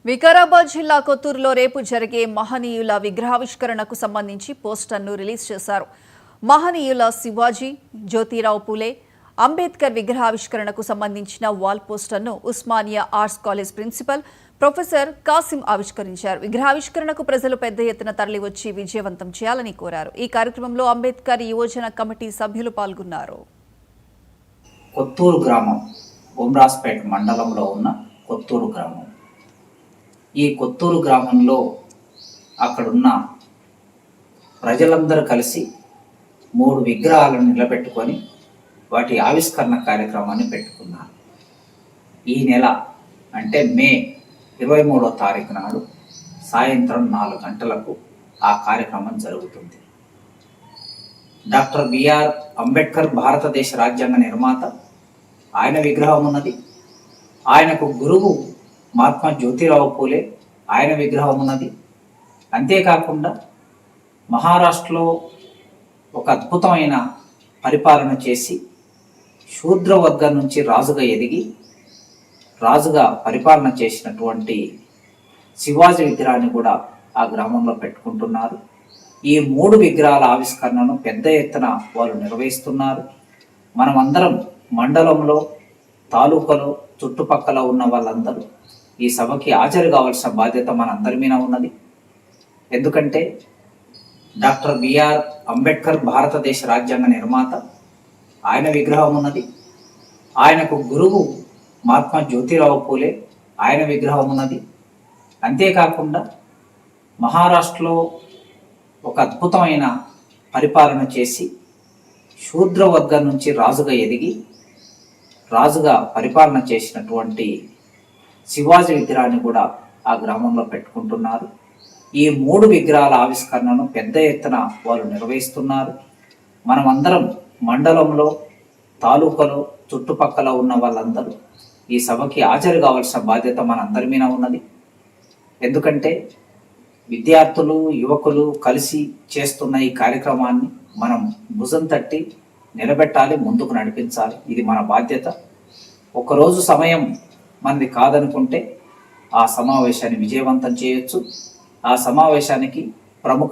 వికారాబాద్ జిల్లా కొత్తూరులో రేపు జరిగే మహనీయుల విగ్రహావిష్కరణకు సంబంధించి పోస్టర్ను రిలీజ్ చేశారు. మహనీయుల శివాజీ, జ్యోతిరావు పూలే, అంబేద్కర్ విగ్రహావిష్కరణకు సంబంధించిన వాల్ పోస్టర్ను Osmania arts college principal professor Kasim ఆవిష్కరించారు. విగ్రహావిష్కరణకు ప్రజలు పెద్ద ఎత్తున తరలివచ్చి విజయవంతం చేయాలని కోరారు. ఈ కార్యక్రమంలో అంబేద్కర్ యువజన కమిటీ సభ్యులు పాల్గొన్నారు. కొత్తూరు గ్రామం బొమ్రాస్పేట మండలంలో ఉన్న కొత్తూరు గ్రామం. ఈ కొత్తూరు గ్రామంలో అక్కడున్న ప్రజలందరూ కలిసి 3 విగ్రహాలను నిలబెట్టుకొని వాటి ఆవిష్కరణ కార్యక్రమాన్ని పెట్టుకున్నారు. ఈ నెల అంటే మే 23వ తారీఖు నాడు సాయంత్రం 4 గంటలకు ఆ కార్యక్రమం జరుగుతుంది. డాక్టర్ బిఆర్ అంబేద్కర్ భారతదేశ రాజ్యాంగ నిర్మాత, ఆయన విగ్రహం ఉన్నది. ఆయనకు గురువు మహాత్మా జ్యోతిరావు పూలే, ఆయన విగ్రహం ఉన్నది. అంతేకాకుండా మహారాష్ట్రలో ఒక అద్భుతమైన పరిపాలన చేసి శూద్ర వర్గం నుంచి రాజుగా ఎదిగి రాజుగా పరిపాలన చేసినటువంటి శివాజీ విగ్రహాన్ని కూడా ఆ గ్రామంలో పెట్టుకుంటున్నారు. ఈ 3 విగ్రహాల ఆవిష్కరణను పెద్ద ఎత్తున వాళ్ళు నిర్వహిస్తున్నారు. మనమందరం మండలంలో, తాలూకాలో, చుట్టుపక్కల ఉన్న వాళ్ళందరూ ఈ సభకి హాజరు కావాల్సిన బాధ్యత మనందరి మీద ఉన్నది. ఎందుకంటే డాక్టర్ బిఆర్ అంబేద్కర్ భారతదేశ రాజ్యాంగ నిర్మాత, ఆయన విగ్రహం ఉన్నది. ఆయనకు గురువు మహాత్మా జ్యోతిరావు పూలే, ఆయన విగ్రహం ఉన్నది. అంతేకాకుండా మహారాష్ట్రలో ఒక అద్భుతమైన పరిపాలన చేసి శూద్ర వర్గం నుంచి రాజుగా ఎదిగి రాజుగా పరిపాలన చేసినటువంటి శివాజీ విగ్రహాన్ని కూడా ఆ గ్రామంలో పెట్టుకుంటున్నారు. ఈ 3 విగ్రహాల ఆవిష్కరణను పెద్ద ఎత్తున వాళ్ళు నిర్వహిస్తున్నారు. మనమందరం మండలంలో, తాలూకాలో, చుట్టుపక్కల ఉన్న వాళ్ళందరూ ఈ సభకి హాజరు కావాల్సిన బాధ్యత మనందరి మీద ఉన్నది. ఎందుకంటే విద్యార్థులు, యువకులు కలిసి చేస్తున్న ఈ కార్యక్రమాన్ని మనం భుజం తట్టి నిలబెట్టాలి, ముందుకు నడిపించాలి. ఇది మన బాధ్యత. ఒకరోజు సమయం మనది కాదనుకుంటే ఆ సమావేశాన్ని విజయవంతం చేయొచ్చు. ఆ సమావేశానికి ప్రముఖ